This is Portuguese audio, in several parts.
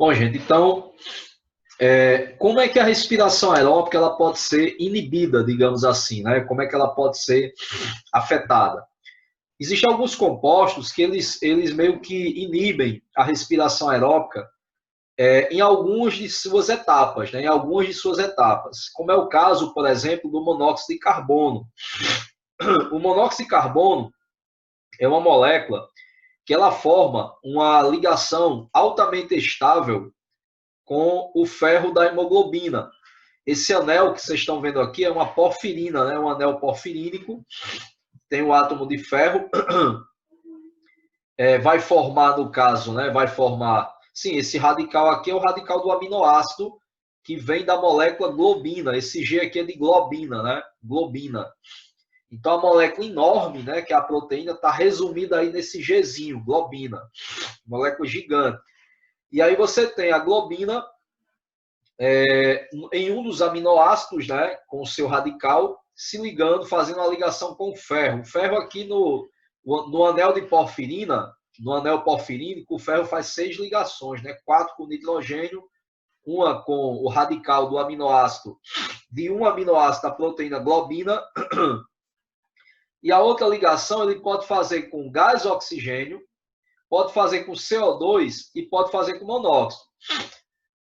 Bom, gente, então, como é que a respiração aeróbica ela pode ser inibida, digamos assim, né? Como é que ela pode ser afetada? Existem alguns compostos que eles meio que inibem a respiração aeróbica em algumas de suas etapas, né? Em algumas de suas etapas, como é o caso, por exemplo, do monóxido de carbono. O monóxido de carbono é uma molécula que ela forma uma ligação altamente estável com o ferro da hemoglobina. Esse anel que vocês estão vendo aqui é uma porfirina, né? Um anel porfirínico, tem um átomo de ferro, vai formar, no caso, né? Vai formar, sim, esse radical aqui é o radical do aminoácido que vem da molécula globina. Esse G aqui é de globina, né? Globina. Então a molécula enorme, né? Que é a proteína, está resumida aí nesse Gzinho, globina, molécula gigante. E aí você tem a globina em um dos aminoácidos, né, com o seu radical, se ligando, fazendo uma ligação com o ferro. O ferro aqui no anel de porfirina, no anel porfirínico, o ferro faz 6 ligações, né, 4 com nitrogênio, uma com o radical do aminoácido, de um aminoácido da proteína globina, e a outra ligação ele pode fazer com gás oxigênio, pode fazer com CO2 e pode fazer com monóxido.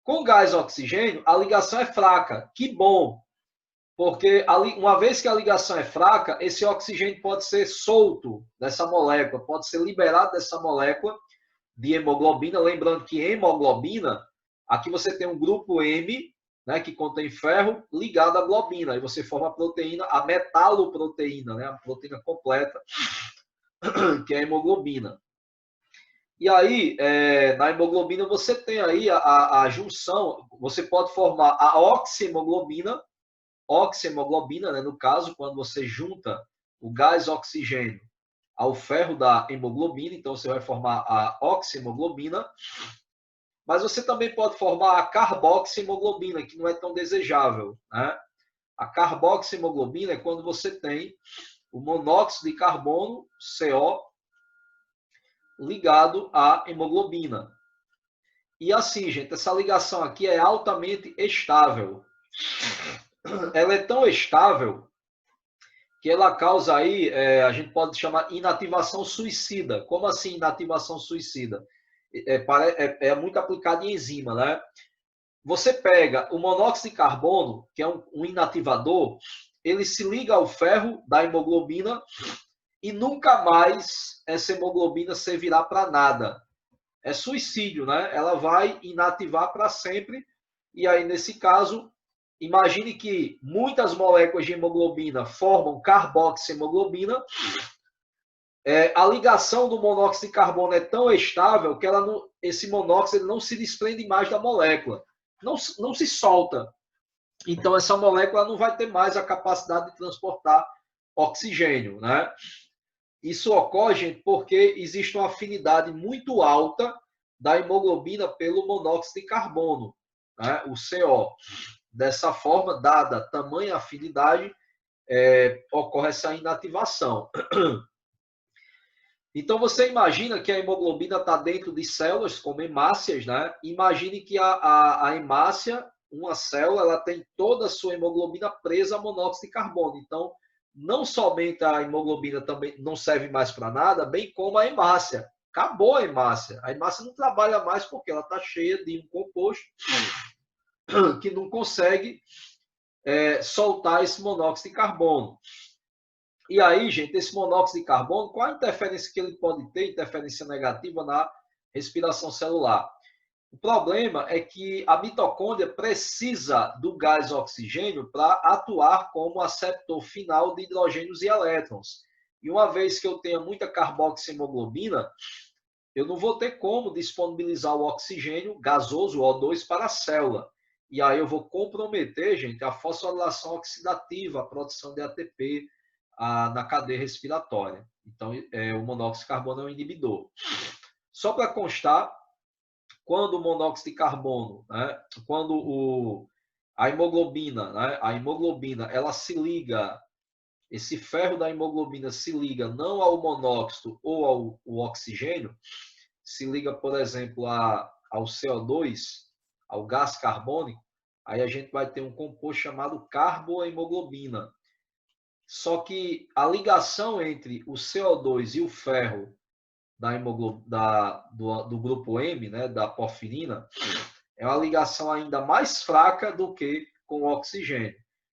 Com gás oxigênio, a ligação é fraca. Que bom, porque uma vez que a ligação é fraca, esse oxigênio pode ser solto dessa molécula, pode ser liberado dessa molécula de hemoglobina. Lembrando que hemoglobina, aqui você tem um grupo M, né, que contém ferro, ligado à globina. Aí você forma a proteína, a metaloproteína, né, a proteína completa, que é a hemoglobina. E aí, na hemoglobina, você tem aí a junção, você pode formar a oxihemoglobina, né, no caso, quando você junta o gás oxigênio ao ferro da hemoglobina, então você vai formar a oxihemoglobina, mas você também pode formar a carboxihemoglobina, que não é tão desejável, né? A carboxihemoglobina é quando você tem o monóxido de carbono, CO, ligado à hemoglobina. E assim, gente, essa ligação aqui é altamente estável. Ela é tão estável que ela causa aí, a gente pode chamar inativação suicida. Como assim inativação suicida? É muito aplicado em enzima, né? Você pega o monóxido de carbono, que é um inativador, ele se liga ao ferro da hemoglobina e nunca mais essa hemoglobina servirá para nada. É suicídio, né? Ela vai inativar para sempre. E aí, nesse caso, imagine que muitas moléculas de hemoglobina formam carboxihemoglobina. A ligação do monóxido de carbono é tão estável que esse monóxido não se desprende mais da molécula. Não se solta. Então, essa molécula não vai ter mais a capacidade de transportar oxigênio, né? Isso ocorre, gente, porque existe uma afinidade muito alta da hemoglobina pelo monóxido de carbono, né? O CO. Dessa forma, dada tamanha afinidade, ocorre essa inativação. Então, você imagina que a hemoglobina está dentro de células como hemácias, né? Imagine que a hemácia, uma célula, ela tem toda a sua hemoglobina presa a monóxido de carbono. Então, não somente a hemoglobina também não serve mais para nada, bem como a hemácia. Acabou a hemácia. A hemácia não trabalha mais porque ela está cheia de um composto que não consegue soltar esse monóxido de carbono. E aí, gente, esse monóxido de carbono, qual a interferência que ele pode ter, interferência negativa na respiração celular? O problema é que a mitocôndria precisa do gás oxigênio para atuar como aceptor final de hidrogênios e elétrons. E uma vez que eu tenha muita carboxihemoglobina, eu não vou ter como disponibilizar o oxigênio gasoso, o O2, para a célula. E aí eu vou comprometer, gente, a fosforilação oxidativa, a produção de ATP na cadeia respiratória. Então, o monóxido de carbono é um inibidor. Só para constar, quando o monóxido de carbono, né, quando a hemoglobina, né, ela se liga, esse ferro da hemoglobina se liga não ao monóxido ou ao oxigênio, se liga, por exemplo, ao CO2, ao gás carbônico, aí a gente vai ter um composto chamado carbohemoglobina. Só que a ligação entre o CO2 e o ferro do grupo M, né, da porfirina, é uma ligação ainda mais fraca do que com o oxigênio.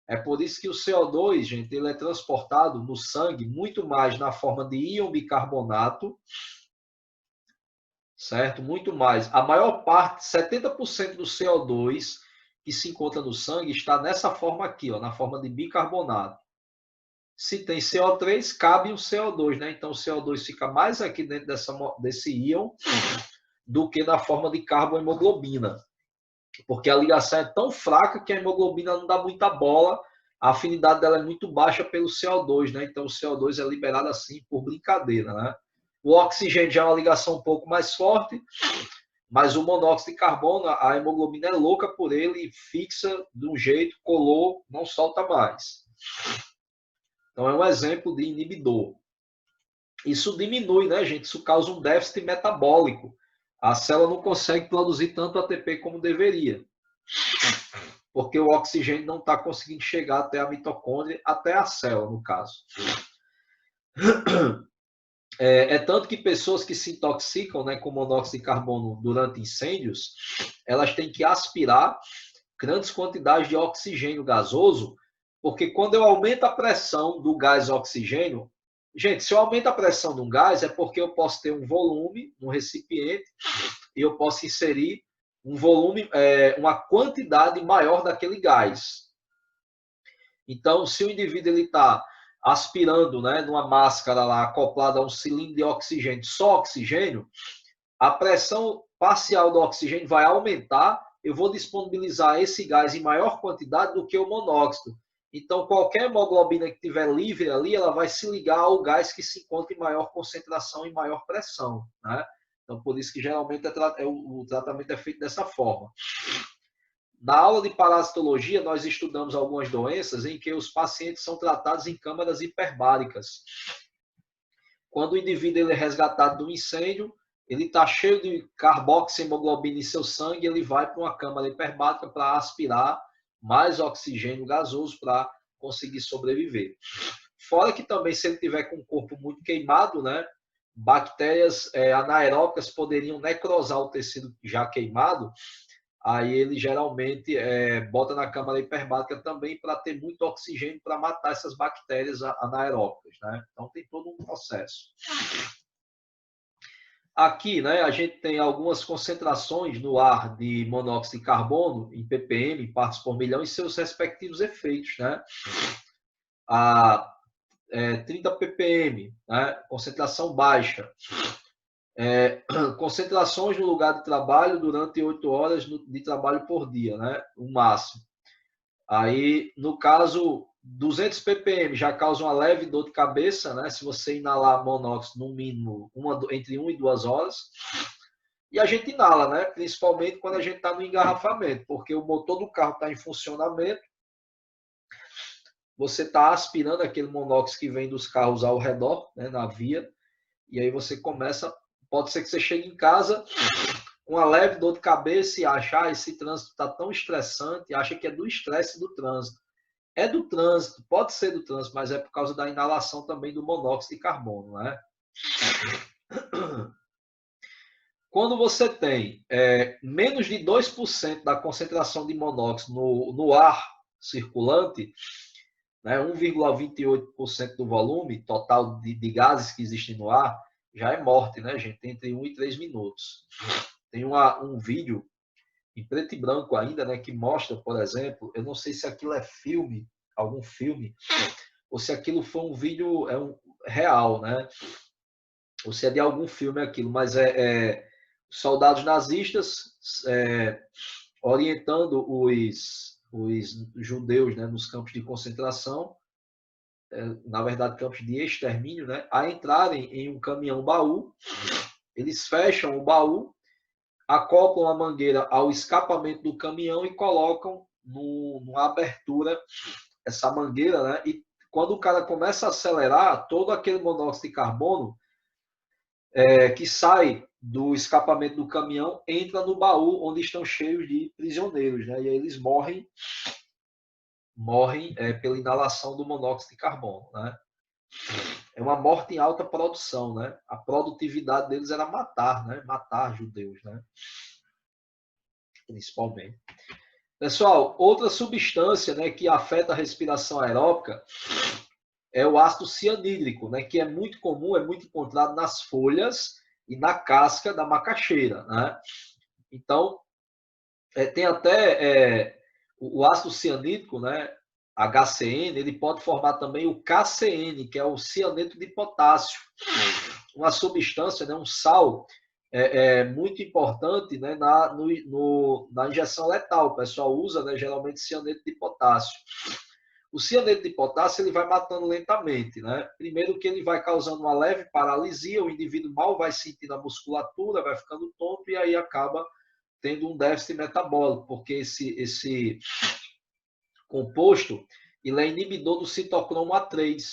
É por isso que o CO2, gente, ele é transportado no sangue muito mais na forma de íon bicarbonato, certo? Muito mais. A maior parte, 70% do CO2 que se encontra no sangue está nessa forma aqui, ó, na forma de bicarbonato. Se tem CO3, cabe o CO2, né? Então o CO2 fica mais aqui dentro desse íon do que na forma de carbohemoglobina. Porque a ligação é tão fraca que a hemoglobina não dá muita bola, a afinidade dela é muito baixa pelo CO2, né? Então o CO2 é liberado assim por brincadeira, né? O oxigênio já é uma ligação um pouco mais forte, mas o monóxido de carbono, a hemoglobina é louca por ele, fixa de um jeito, colou, não solta mais. Então é um exemplo de inibidor. Isso diminui, né, gente? Isso causa um déficit metabólico. A célula não consegue produzir tanto ATP como deveria, porque o oxigênio não está conseguindo chegar até a mitocôndria, até a célula, no caso. É tanto que pessoas que se intoxicam, né, com monóxido de carbono durante incêndios, elas têm que aspirar grandes quantidades de oxigênio gasoso, porque quando eu aumento a pressão do gás oxigênio, gente, se eu aumento a pressão de um gás, é porque eu posso ter um volume no recipiente e eu posso inserir um volume, uma quantidade maior daquele gás. Então, se o indivíduo está aspirando, né, numa máscara lá acoplada a um cilindro de oxigênio, só oxigênio, a pressão parcial do oxigênio vai aumentar, eu vou disponibilizar esse gás em maior quantidade do que o monóxido. Então, qualquer hemoglobina que estiver livre ali, ela vai se ligar ao gás que se encontra em maior concentração e maior pressão, né? Então, por isso que geralmente o tratamento é feito dessa forma. Na aula de parasitologia, nós estudamos algumas doenças em que os pacientes são tratados em câmaras hiperbáricas. Quando o indivíduo ele é resgatado do incêndio, ele está cheio de carboxihemoglobina em seu sangue, ele vai para uma câmara hiperbárica para aspirar mais oxigênio gasoso para conseguir sobreviver. Fora que também, se ele tiver com o corpo muito queimado, né, bactérias anaeróbicas poderiam necrosar o tecido já queimado, aí ele geralmente bota na câmara hiperbárica também para ter muito oxigênio para matar essas bactérias anaeróbicas, né? Então tem todo um processo. Aqui, né, a gente tem algumas concentrações no ar de monóxido de carbono, em ppm, em partes por milhão, e seus respectivos efeitos, né? A 30 ppm, né, concentração baixa. Concentrações no lugar de trabalho durante 8 horas de trabalho por dia, né? O máximo. Aí, no caso, 200 ppm já causa uma leve dor de cabeça, né? Se você inalar monóxido, no mínimo, entre 1 e 2 horas. E a gente inala, né? Principalmente quando a gente está no engarrafamento, porque o motor do carro está em funcionamento, você está aspirando aquele monóxido que vem dos carros ao redor, né, na via, e aí você começa. Pode ser que você chegue em casa com uma leve dor de cabeça e acha, esse trânsito está tão estressante, acha que é do estresse do trânsito. É do trânsito, pode ser do trânsito, mas é por causa da inalação também do monóxido de carbono, né? Quando você tem menos de 2% da concentração de monóxido no ar circulante, né, 1,28% do volume total de gases que existem no ar, já é morte, né, gente? Entre 1 e 3 minutos. Tem um vídeo em preto e branco ainda, né, que mostra, por exemplo, eu não sei se aquilo é filme, algum filme, ou se aquilo foi um vídeo real, né? Ou se é de algum filme aquilo, mas soldados nazistas orientando os judeus, né, nos campos de concentração, na verdade campos de extermínio, né, a entrarem em um caminhão-baú. Eles fecham o baú, acoplam a mangueira ao escapamento do caminhão e colocam numa abertura essa mangueira, né, e quando o cara começa a acelerar, todo aquele monóxido de carbono que sai do escapamento do caminhão entra no baú onde estão cheios de prisioneiros, né? E aí eles morrem pela inalação do monóxido de carbono, né? É uma morte em alta produção, né? A produtividade deles era matar, né? Matar judeus, né? Principalmente. Pessoal, outra substância, né, que afeta a respiração aeróbica é o ácido cianídrico, né, que é muito comum, é muito encontrado nas folhas e na casca da macaxeira, né? Então, tem até o ácido cianídrico, né, HCN, ele pode formar também o KCN, que é o cianeto de potássio, uma substância, né, um sal muito importante, né, na injeção letal. O pessoal usa, né, geralmente cianeto de potássio. O cianeto de potássio ele vai matando lentamente, né? Primeiro que ele vai causando uma leve paralisia, o indivíduo mal vai sentindo a musculatura, vai ficando tonto e aí acaba tendo um déficit metabólico, porque esse composto ele é inibidor do citocromo A3,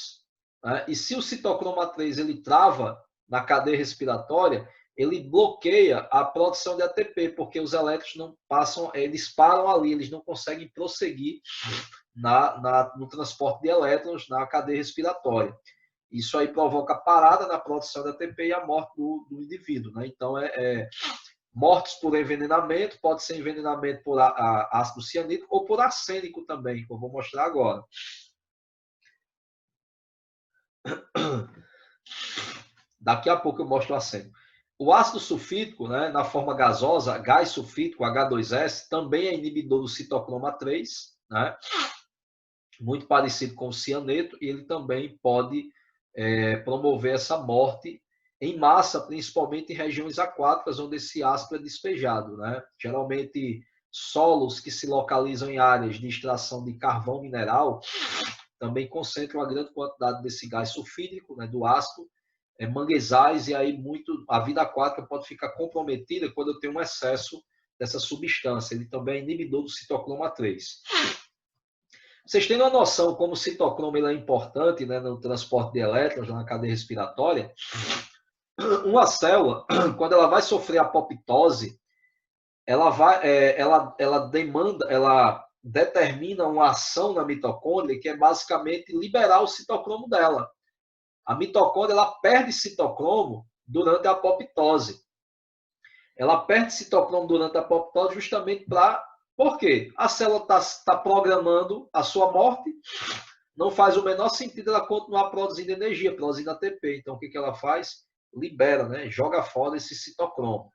né? E se o citocromo A3 ele trava na cadeia respiratória, ele bloqueia a produção de ATP, porque os elétrons não passam, eles param ali, eles não conseguem prosseguir no transporte de elétrons na cadeia respiratória. Isso aí provoca parada na produção de ATP e a morte do indivíduo, né? Então, mortes por envenenamento, pode ser envenenamento por ácido cianídrico ou por arsênico também, que eu vou mostrar agora. Daqui a pouco eu mostro o arsênico. O ácido sulfídrico, né, na forma gasosa, gás sulfídrico, H2S, também é inibidor do citocromo A3, né? Muito parecido com o cianeto, e ele também pode promover essa morte em massa, principalmente em regiões aquáticas, onde esse ácido é despejado, né? Geralmente, solos que se localizam em áreas de extração de carvão mineral também concentram uma grande quantidade desse gás sulfídrico, né, do ácido, manguezais, e aí a vida aquática pode ficar comprometida quando eu tenho um excesso dessa substância. Ele também é inibidor do citocromo A3. Vocês têm uma noção como o citocromo ele é importante, né, no transporte de elétrons na cadeia respiratória? Uma célula, quando ela vai sofrer apoptose, ela determina uma ação na mitocôndria que é basicamente liberar o citocromo dela. A mitocôndria ela perde citocromo durante a apoptose. Ela perde citocromo durante a apoptose justamente para... Por quê? A célula está programando a sua morte, não faz o menor sentido ela continuar produzindo energia, produzindo ATP. Então, o que ela faz? Libera, né? Joga fora esse citocromo.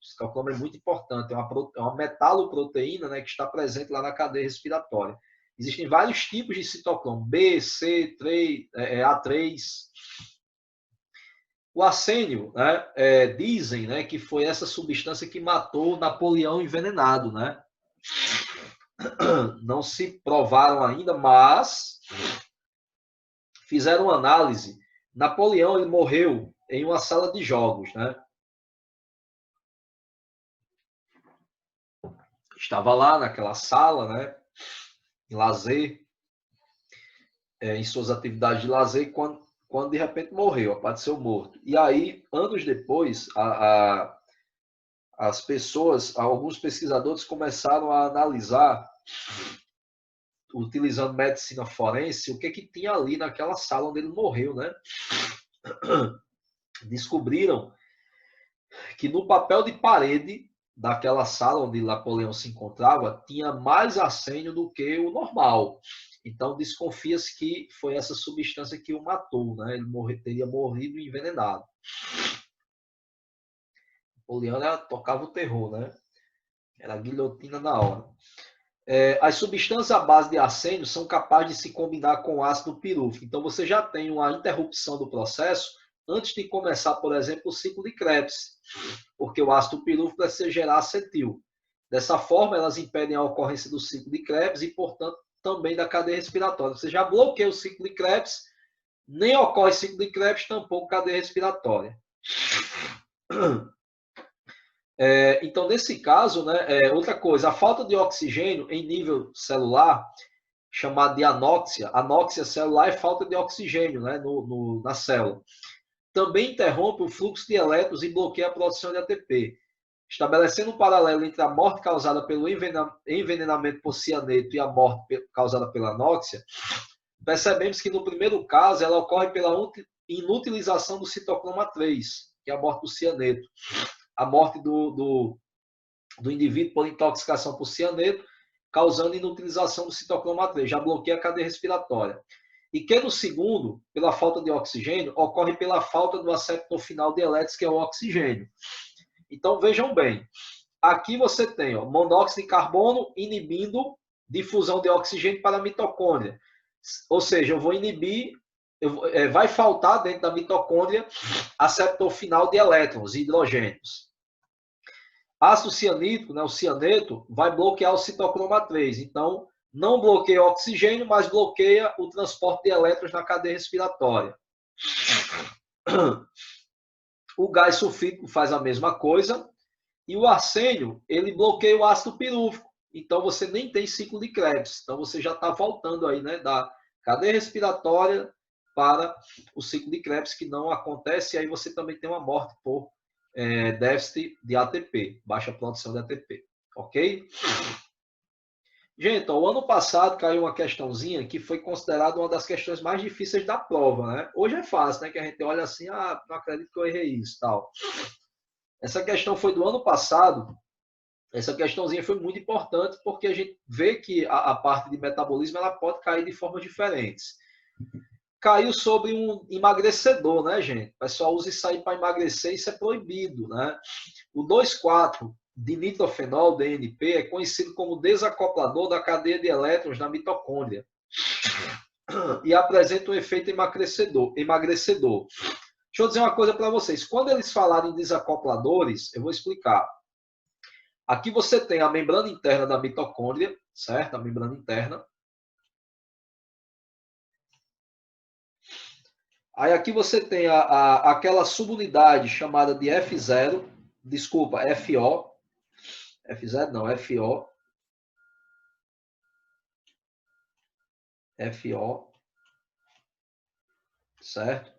O citocromo é muito importante, é uma metaloproteína, né, que está presente lá na cadeia respiratória. Existem vários tipos de citocromo, B, C, 3, A3. O arsênio, né, dizem, né, que foi essa substância que matou Napoleão envenenado, né? Não se provaram ainda, mas fizeram análise. Napoleão ele morreu em uma sala de jogos, né? Estava lá naquela sala, né, em lazer, em suas atividades de lazer, quando de repente morreu, apareceu morto. E aí, anos depois, as pessoas, alguns pesquisadores começaram a analisar, utilizando medicina forense, o que tinha ali naquela sala onde ele morreu, né? Descobriram que no papel de parede daquela sala onde Napoleão se encontrava, tinha mais arsênio do que o normal. Então, desconfia-se que foi essa substância que o matou, né? Ele teria morrido envenenado. Napoleão tocava o terror, né? Era guilhotina na hora. As substâncias à base de arsênio são capazes de se combinar com o ácido pirúvico. Então, você já tem uma interrupção do processo antes de começar, por exemplo, o ciclo de Krebs, porque o ácido pirúvico precisa gerar acetil. Dessa forma, elas impedem a ocorrência do ciclo de Krebs e, portanto, também da cadeia respiratória. Você já bloqueia o ciclo de Krebs, nem ocorre ciclo de Krebs, tampouco cadeia respiratória. Então, nesse caso, né, outra coisa, a falta de oxigênio em nível celular, chamada de anóxia celular é falta de oxigênio, né, na célula. também interrompe o fluxo de elétrons e bloqueia a produção de ATP, estabelecendo um paralelo entre a morte causada pelo envenenamento por cianeto e a morte causada pela anóxia. Percebemos que no primeiro caso ela ocorre pela inutilização do citocroma 3, que é a morte do cianeto, a morte do indivíduo por intoxicação por cianeto, causando inutilização do citocroma 3, já bloqueia a cadeia respiratória. E que no segundo, pela falta de oxigênio, ocorre pela falta do aceptor final de elétrons, que é o oxigênio. Então, vejam bem, aqui você tem monóxido de carbono inibindo difusão de oxigênio para a mitocôndria. Ou seja, eu vou inibir, vai faltar dentro da mitocôndria aceptor final de elétrons e hidrogênios. Ácido cianídrico, né, o cianeto, vai bloquear o citocroma 3. Então, não bloqueia o oxigênio, mas bloqueia o transporte de elétrons na cadeia respiratória. O gás sulfídrico faz a mesma coisa. E o arsênio, ele bloqueia o ácido pirúvico. Então, você nem tem ciclo de Krebs. Então, você já está voltando aí, né, da cadeia respiratória para o ciclo de Krebs, que não acontece. E aí você também tem uma morte por déficit de ATP, baixa produção de ATP. Ok? Gente, o ano passado caiu uma questãozinha que foi considerada uma das questões mais difíceis da prova, né? Hoje é fácil, né? Que a gente olha assim, não acredito que eu errei isso, tal. Essa questão foi do ano passado. Essa questãozinha foi muito importante porque a gente vê que a parte de metabolismo ela pode cair de formas diferentes. Caiu sobre um emagrecedor, né, gente? O pessoal usa isso aí para emagrecer, isso é proibido, né? O 2,4 de nitrofenol, DNP, é conhecido como desacoplador da cadeia de elétrons na mitocôndria e apresenta um efeito emagrecedor. Deixa eu dizer uma coisa para vocês. Quando eles falarem desacopladores, eu vou explicar. Aqui você tem a membrana interna da mitocôndria, certo? A membrana interna. Aí aqui você tem aquela subunidade chamada de F0, desculpa, FO. F0 não, FO. FO. Certo?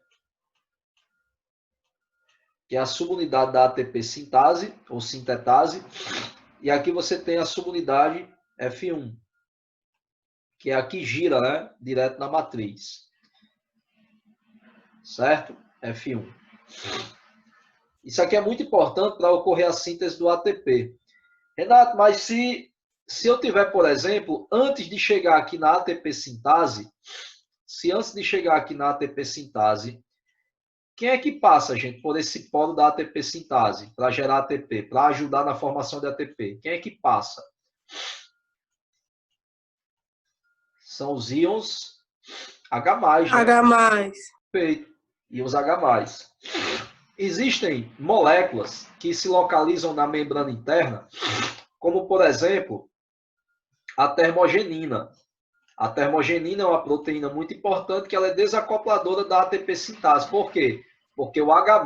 Que é a subunidade da ATP sintase, ou sintetase. E aqui você tem a subunidade F1, que é a que gira, né, direto na matriz. Certo? F1. Isso aqui é muito importante para ocorrer a síntese do ATP. Renato, mas se eu tiver, por exemplo, antes de chegar aqui na ATP sintase, quem é que passa, gente, por esse polo da ATP sintase para gerar ATP, para ajudar na formação de ATP? Quem é que passa? São os íons H+, né? H+. Perfeito. Íons H+. Existem moléculas que se localizam na membrana interna, como, por exemplo, a termogenina. A termogenina é uma proteína muito importante que ela é desacopladora da ATP sintase. Por quê? Porque o H+,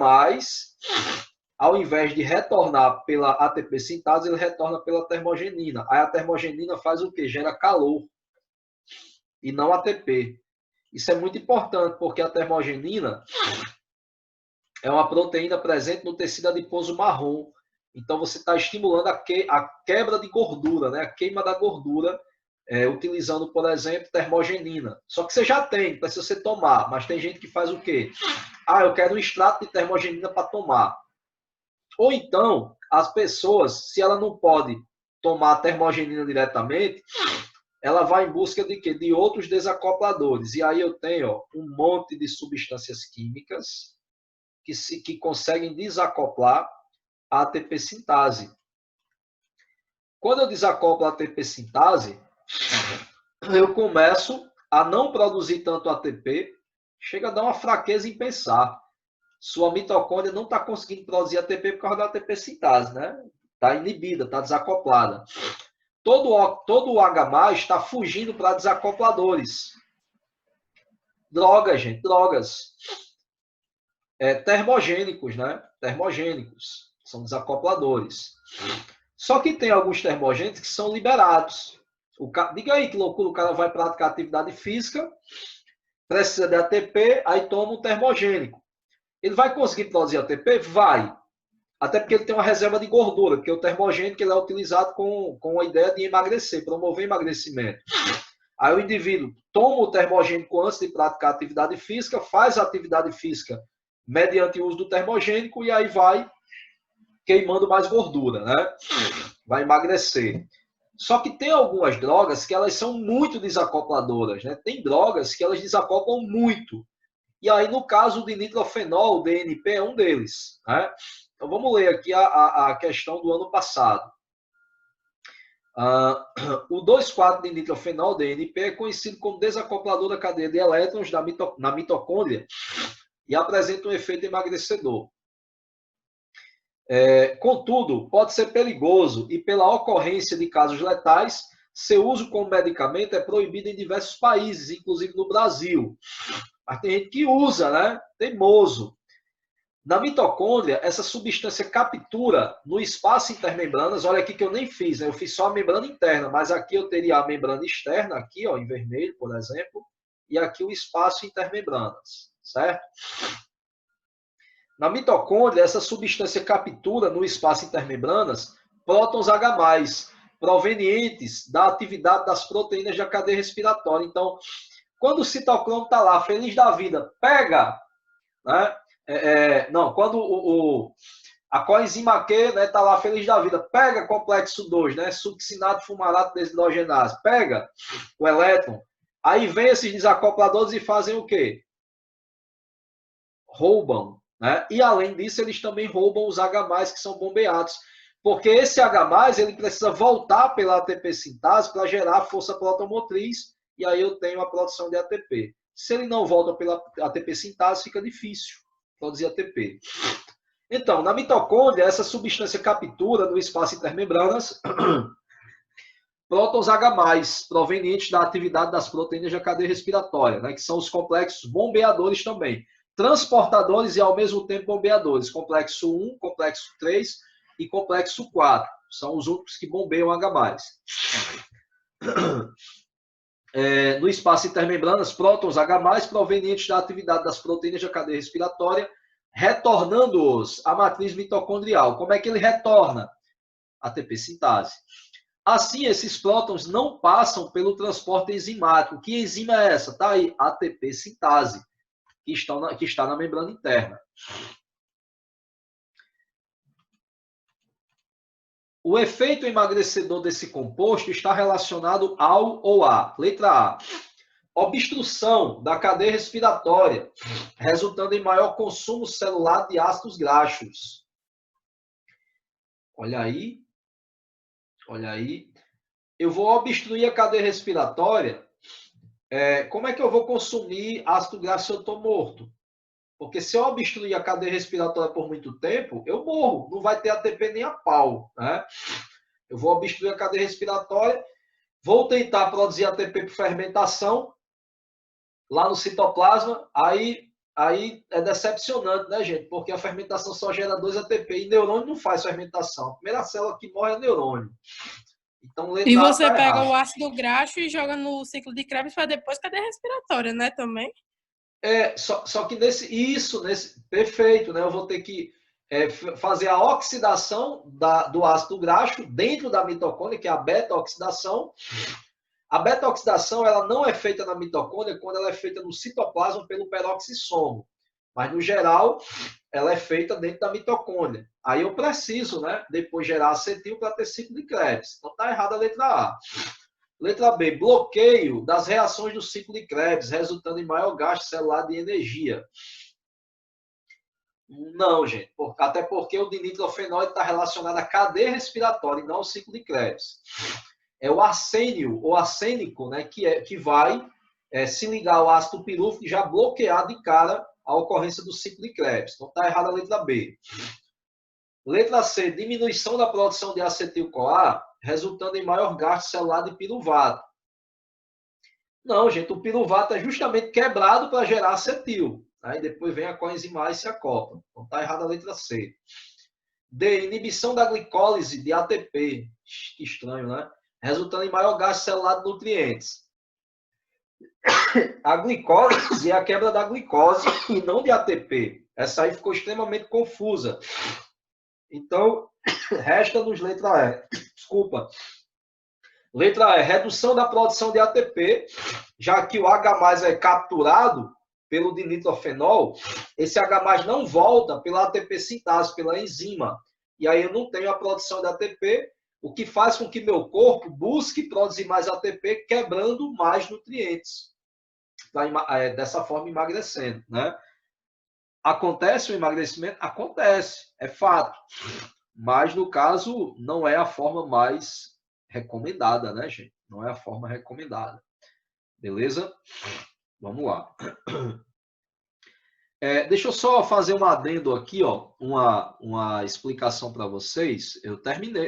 ao invés de retornar pela ATP sintase, ele retorna pela termogenina. Aí a termogenina faz o quê? Gera calor e não ATP. Isso é muito importante, porque a termogenina é uma proteína presente no tecido adiposo marrom. Então, você está estimulando a quebra de gordura, né? A queima da gordura, utilizando, por exemplo, termogenina. Só que você já tem, precisa você tomar. Mas tem gente que faz o quê? Eu quero um extrato de termogenina para tomar. Ou então, as pessoas, se ela não pode tomar a termogenina diretamente, ela vai em busca de quê? De outros desacopladores. E aí eu tenho um monte de substâncias químicas que conseguem desacoplar a ATP sintase. Quando eu desacoplo a ATP sintase, eu começo a não produzir tanto ATP, chega a dar uma fraqueza em pensar. Sua mitocôndria não está conseguindo produzir ATP por causa da ATP sintase, né? Está inibida, está desacoplada. Todo o H+ está fugindo para desacopladores. Drogas, gente, drogas. Termogênicos, né? Termogênicos. São desacopladores. Só que tem alguns termogênicos que são liberados. Diga aí que loucura, o cara vai praticar atividade física, precisa de ATP, aí toma um termogênico. Ele vai conseguir produzir ATP? Vai. Até porque ele tem uma reserva de gordura, porque o termogênico ele é utilizado com a ideia de emagrecer, promover emagrecimento. Aí o indivíduo toma o termogênico antes de praticar atividade física, faz a atividade física mediante o uso do termogênico e aí vai queimando mais gordura, né? Vai emagrecer. Só que tem algumas drogas que elas são muito desacopladoras, né? Tem drogas que elas desacoplam muito. E aí, no caso de nitrofenol, o DNP é um deles, né? Então, vamos ler aqui a questão do ano passado. O 2,4 de nitrofenol, DNP, é conhecido como desacoplador da cadeia de elétrons na mitocôndria e apresenta um efeito emagrecedor. Contudo, pode ser perigoso e, pela ocorrência de casos letais, seu uso como medicamento é proibido em diversos países, inclusive no Brasil. Mas tem gente que usa, né? Teimoso. Na mitocôndria, essa substância captura no espaço intermembranas. Olha aqui que eu nem fiz, né? Eu fiz só a membrana interna, mas aqui eu teria a membrana externa, aqui, ó, em vermelho, por exemplo, e aqui o espaço intermembranas, certo? Na mitocôndria, essa substância captura no espaço intermembranas prótons H+, provenientes da atividade das proteínas da cadeia respiratória. Então, quando o citocromo está lá, feliz da vida, pega, né? Quando a coenzima Q está lá, feliz da vida, pega complexo 2, né? Succinato fumarato desidrogenase, pega o elétron, aí vem esses desacopladores e fazem o quê? Roubam, né? E além disso, eles também roubam os H+, que são bombeados, porque esse H+, ele precisa voltar pela ATP sintase para gerar força protomotriz, e aí eu tenho a produção de ATP. Se ele não volta pela ATP sintase, fica difícil produzir ATP. Então, na mitocôndria, essa substância captura no espaço intermembranas prótons H+, provenientes da atividade das proteínas da cadeia respiratória, né, que são os complexos bombeadores também. Transportadores e, ao mesmo tempo, bombeadores. Complexo 1, complexo 3 e complexo 4. São os únicos que bombeiam H+. No espaço intermembranas, prótons H+, provenientes da atividade das proteínas da cadeia respiratória, retornando-os à matriz mitocondrial. Como é que ele retorna? ATP sintase. Assim, esses prótons não passam pelo transporte enzimático. Que enzima é essa? Está aí, ATP sintase, que está na membrana interna. O efeito emagrecedor desse composto está relacionado ao ou a. Letra A. Obstrução da cadeia respiratória, resultando em maior consumo celular de ácidos graxos. Olha aí. Olha aí. Eu vou obstruir a cadeia respiratória. Como é que eu vou consumir ácido graxo se eu estou morto? Porque se eu obstruir a cadeia respiratória por muito tempo, eu morro. Não vai ter ATP nem a pau, né? Eu vou obstruir a cadeia respiratória, vou tentar produzir ATP por fermentação lá no citoplasma, aí é decepcionante, né, gente? Porque a fermentação só gera 2 ATP e neurônio não faz fermentação. A primeira célula que morre é neurônio. Então, e você pega o ácido graxo e joga no ciclo de Krebs para depois cadeia respiratória, né, também? Só que nesse perfeito, né? Eu vou ter que fazer a oxidação do ácido graxo dentro da mitocôndria, que é a beta-oxidação. A beta-oxidação ela não é feita na mitocôndria quando ela é feita no citoplasma pelo peroxissomo. Mas, no geral, ela é feita dentro da mitocôndria. Aí eu preciso, né, depois gerar acetil para ter ciclo de Krebs. Então, está errada a letra A. Letra B, bloqueio das reações do ciclo de Krebs, resultando em maior gasto celular de energia. Não, gente. Até porque o dinitrofenol está relacionado à cadeia respiratória e não ao ciclo de Krebs. É o arsênio, ou arsênico, né, que vai se ligar ao ácido pirúvico e já bloquear de cara a ocorrência do ciclo de Krebs. Então, está errada a letra B. Letra C, diminuição da produção de acetil-CoA, resultando em maior gasto celular de piruvato. Não, gente, o piruvato é justamente quebrado para gerar acetil. Aí depois vem a coenzima A e se acopla. Então está errada a letra C. D, inibição da glicólise de ATP. Que estranho, né? Resultando em maior gasto celular de nutrientes. A glicólise é a quebra da glicose e não de ATP. Essa aí ficou extremamente confusa. Então, resta-nos letra E. Desculpa. Letra E, redução da produção de ATP, já que o H+ é capturado pelo dinitrofenol, esse H+ não volta pela ATP sintase, pela enzima. E aí eu não tenho a produção de ATP, o que faz com que meu corpo busque produzir mais ATP, quebrando mais nutrientes. Dessa forma, emagrecendo, né? Acontece o emagrecimento? Acontece, é fato. Mas, no caso, não é a forma mais recomendada, né, gente? Não é a forma recomendada. Beleza? Vamos lá. Deixa eu só fazer um adendo aqui, ó, uma explicação para vocês.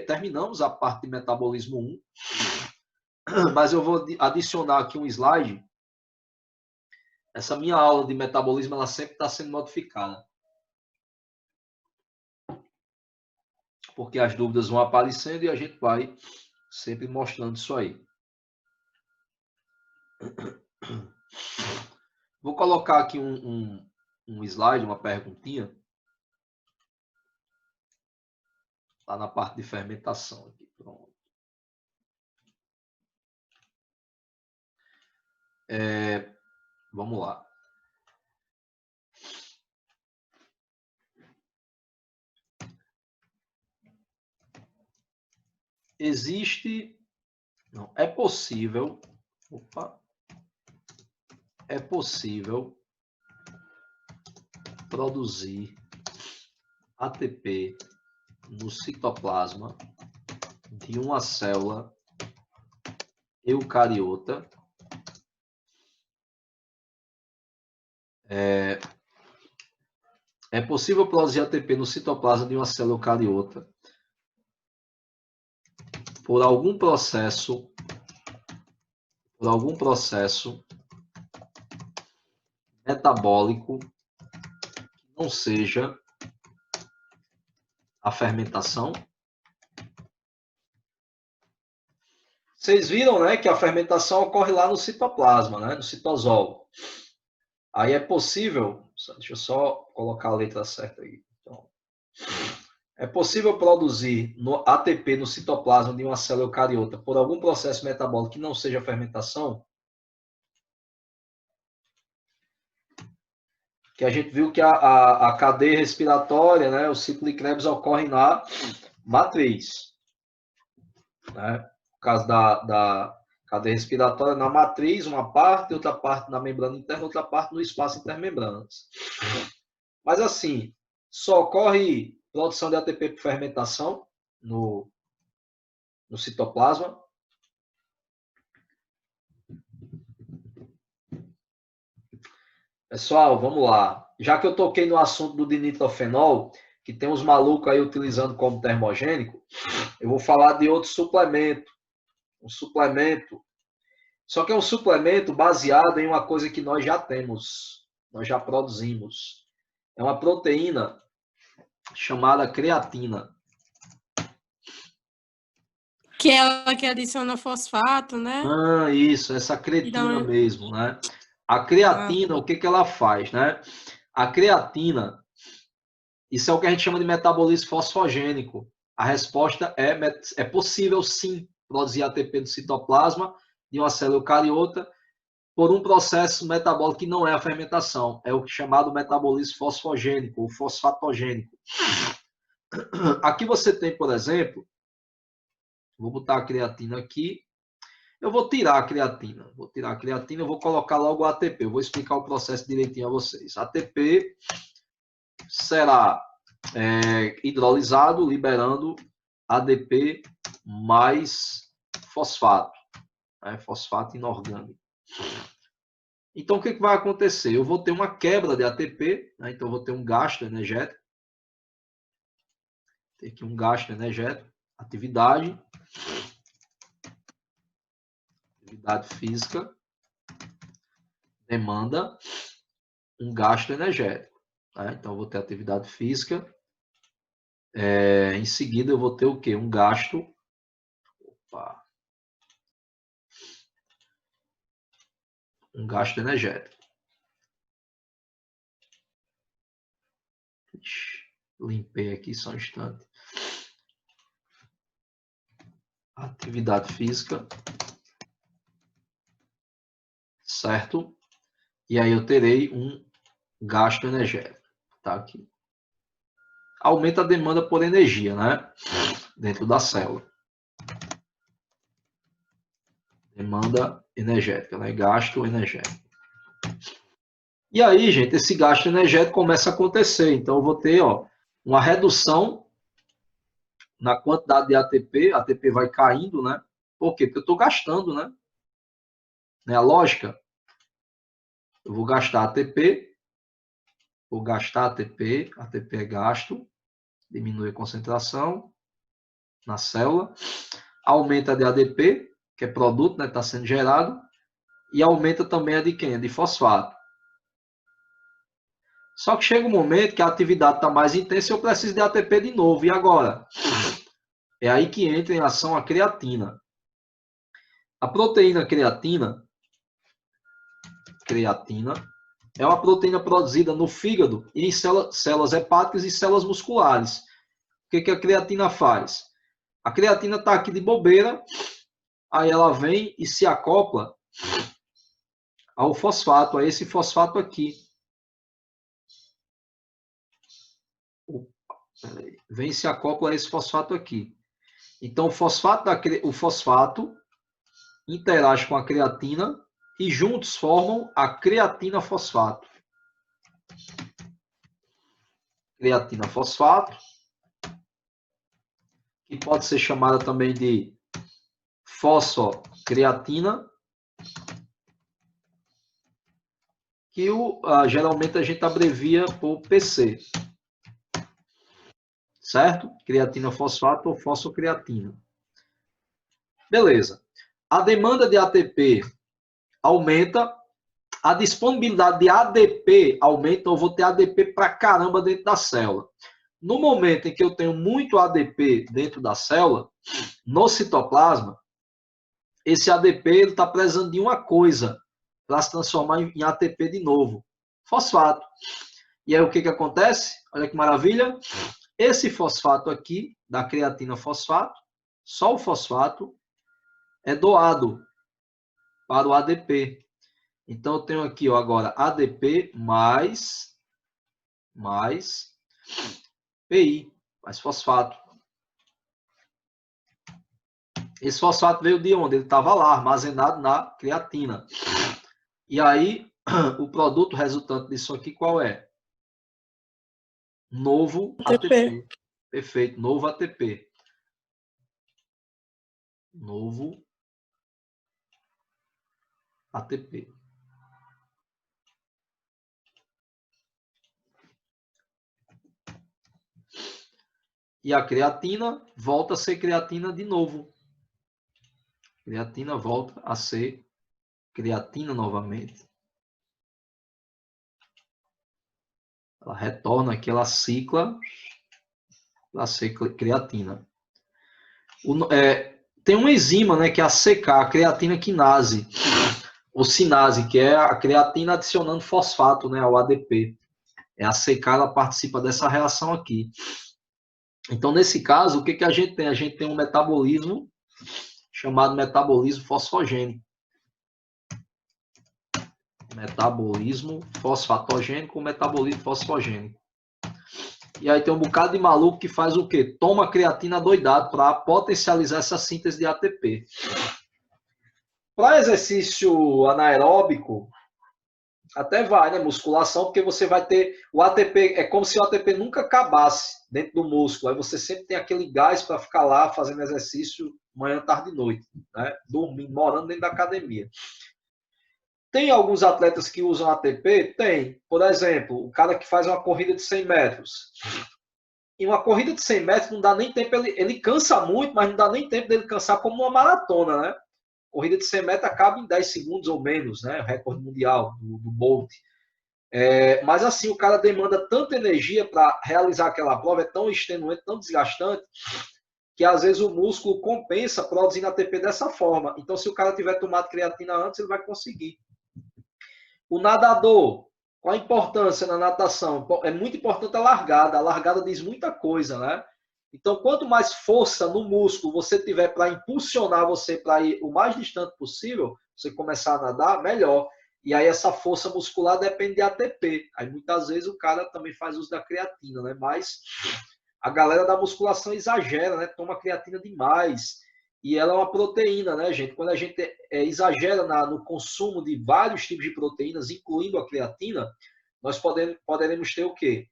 Terminamos a parte de metabolismo 1, mas eu vou adicionar aqui um slide. Essa minha aula de metabolismo, ela sempre está sendo modificada. Porque as dúvidas vão aparecendo e a gente vai sempre mostrando isso aí. Vou colocar aqui um slide, uma perguntinha. Lá na parte de fermentação. Aqui. Pronto. Vamos lá. Não, é possível. É possível produzir ATP no citoplasma de uma célula eucariota é possível produzir ATP no citoplasma de uma célula eucariota por algum processo metabólico que não seja a fermentação. Vocês viram, né, que a fermentação ocorre lá no citoplasma, né, no citosol. Aí é possível, deixa eu só colocar a letra certa aí. Então, é possível produzir ATP no citoplasma de uma célula eucariota por algum processo metabólico que não seja fermentação? Que a gente viu que a cadeia respiratória, né, o ciclo de Krebs ocorre na matriz. Né? No caso da cadeia respiratória, na matriz, uma parte, outra parte na membrana interna, outra parte no espaço intermembranas. Mas assim, só ocorre produção de ATP por fermentação no citoplasma. Pessoal, vamos lá. Já que eu toquei no assunto do dinitrofenol, que tem uns malucos aí utilizando como termogênico, eu vou falar de outro suplemento. Um suplemento. Só que é um suplemento baseado em uma coisa que nós já temos, nós já produzimos. É uma proteína chamada creatina. Que é ela que adiciona fosfato, né? Isso, essa creatina mesmo, né? A creatina, o que ela faz, né? A creatina, isso é o que a gente chama de metabolismo fosfogênico. A resposta é possível, sim, produzir ATP no citoplasma de uma célula eucariota por um processo metabólico que não é a fermentação. É o chamado metabolismo fosfogênico ou fosfatogênico. Aqui você tem, por exemplo, vou botar a creatina aqui. Eu vou tirar a creatina. Eu vou colocar logo o ATP. Eu vou explicar o processo direitinho a vocês. ATP será hidrolisado, liberando ADP mais fosfato. Né? Fosfato inorgânico. Então, o que vai acontecer? Eu vou ter uma quebra de ATP, né? Então eu vou ter um gasto energético. Tem aqui um gasto energético, atividade física, demanda um gasto energético. Né? Então eu vou ter atividade física. Em seguida eu vou ter o quê? Um gasto. Um gasto energético. Limpei aqui só um instante. Atividade física. Certo? E aí eu terei um gasto energético. Tá aqui. Aumenta a demanda por energia, né? Dentro da célula. Demanda energética, né? Gasto energético. E aí, gente, esse gasto energético começa a acontecer. Então, eu vou ter, ó, uma redução na quantidade de ATP. A ATP vai caindo, né? Por quê? Porque eu estou gastando, né? Né? A lógica. Eu vou gastar ATP. Vou gastar ATP. ATP é gasto. Diminui a concentração na célula. Aumenta a de ADP, que é produto, né? Está sendo gerado. E aumenta também a de quem? A de fosfato. Só que chega um momento que a atividade está mais intensa e eu preciso de ATP de novo. E agora? É aí que entra em ação a creatina. A proteína creatina é uma proteína produzida no fígado e em células hepáticas e células musculares. O que a creatina faz? A creatina está aqui de bobeira, aí ela vem e se acopla ao fosfato, a esse fosfato aqui. Vem e se acopla a esse fosfato aqui. Então, o fosfato interage com a creatina e juntos formam a creatina fosfato. Creatina fosfato, que pode ser chamada também de fosfocreatina, que geralmente a gente abrevia por PC. Certo? Creatina fosfato ou fosfocreatina. Beleza. A demanda de ATP aumenta, a disponibilidade de ADP aumenta, eu vou ter ADP pra caramba dentro da célula. No momento em que eu tenho muito ADP dentro da célula, no citoplasma, esse ADP está precisando de uma coisa para se transformar em ATP de novo, fosfato. E aí o que acontece? Olha que maravilha. Esse fosfato aqui, da creatina fosfato, só o fosfato, é doado para o ADP. Então, eu tenho aqui, ó, agora ADP mais PI, mais fosfato. Esse fosfato veio de onde? Ele estava lá, armazenado na creatina. E aí, o produto resultante disso aqui, qual é? Novo ATP. Perfeito, novo ATP. Novo ATP. E a creatina volta a ser creatina de novo. Creatina volta a ser creatina novamente. Ela retorna aqui, ela cicla a ser creatina. Tem uma enzima, né, que é a CK, a creatina quinase, ou sinase, que é a creatina adicionando fosfato, né, ao ADP. É a CK, ela participa dessa reação aqui. Então, nesse caso, o que a gente tem? A gente tem um metabolismo chamado metabolismo fosfogênico. Metabolismo fosfatogênico ou metabolismo fosfogênico. E aí tem um bocado de maluco que faz o quê? Toma creatina doidado para potencializar essa síntese de ATP. Para exercício anaeróbico, até vai, né? Musculação, porque você vai ter o ATP, é como se o ATP nunca acabasse dentro do músculo. Aí você sempre tem aquele gás para ficar lá fazendo exercício manhã, tarde e noite, né? Dormindo, morando dentro da academia. Tem alguns atletas que usam ATP? Tem. Por exemplo, o cara que faz uma corrida de 100 metros. Em uma corrida de 100 metros não dá nem tempo, ele cansa muito, mas não dá nem tempo dele cansar como uma maratona, né? Corrida de 100 metros acaba em 10 segundos ou menos, né? O recorde mundial do Bolt. Mas assim, o cara demanda tanta energia para realizar aquela prova, é tão extenuante, tão desgastante, que às vezes o músculo compensa produzindo ATP dessa forma. Então, se o cara tiver tomado creatina antes, ele vai conseguir. O nadador, Qual a importância na natação? É muito importante a largada. A largada diz muita coisa, né? Então, quanto mais força no músculo você tiver para impulsionar você para ir o mais distante possível, você começar a nadar, melhor. E aí essa força muscular depende de ATP. Aí muitas vezes o cara também faz uso da creatina, né? Mas a galera da musculação exagera, né? Toma creatina demais. E ela é uma proteína, né, gente? Quando a gente exagera no consumo de vários tipos de proteínas, incluindo a creatina, nós poderemos ter o quê?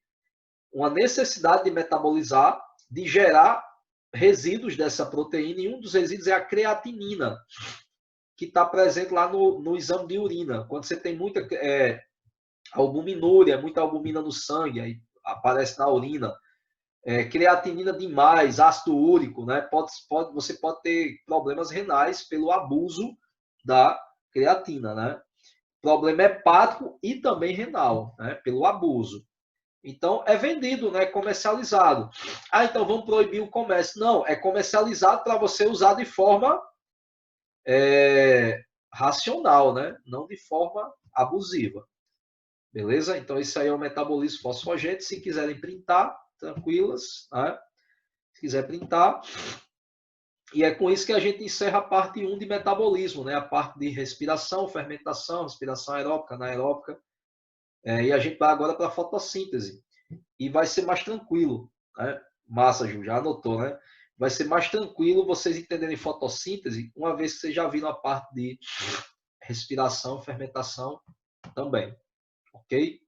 Uma necessidade de metabolizar, de gerar resíduos dessa proteína, e um dos resíduos é a creatinina, que está presente lá no exame de urina. Quando você tem muita albuminúria, muita albumina no sangue, aí aparece na urina, creatinina demais, ácido úrico, né? Você pode ter problemas renais pelo abuso da creatina, né? Problema hepático e também renal, né? Pelo abuso. Então, é vendido, né? Comercializado. Ah, então vamos proibir o comércio. Não, é comercializado para você usar de forma racional, né? Não de forma abusiva. Beleza? Então, isso aí é o metabolismo fosfogênico. Se quiserem printar, tranquilas, né? Se quiser printar. E é com isso que a gente encerra a parte 1 de metabolismo, né? A parte de respiração, fermentação, respiração aeróbica, anaeróbica. E a gente vai agora para a fotossíntese. E vai ser mais tranquilo, né? Massa, Ju, já anotou, né? Vai ser mais tranquilo vocês entenderem fotossíntese, uma vez que vocês já viram a parte de respiração, fermentação também, ok?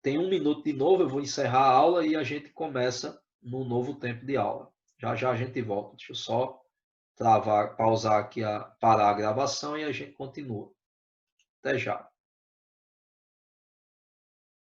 Tem 1 minuto de novo, eu vou encerrar a aula e a gente começa no novo tempo de aula. Já já a gente volta. Deixa eu só pausar aqui, parar a gravação e a gente continua. Até já.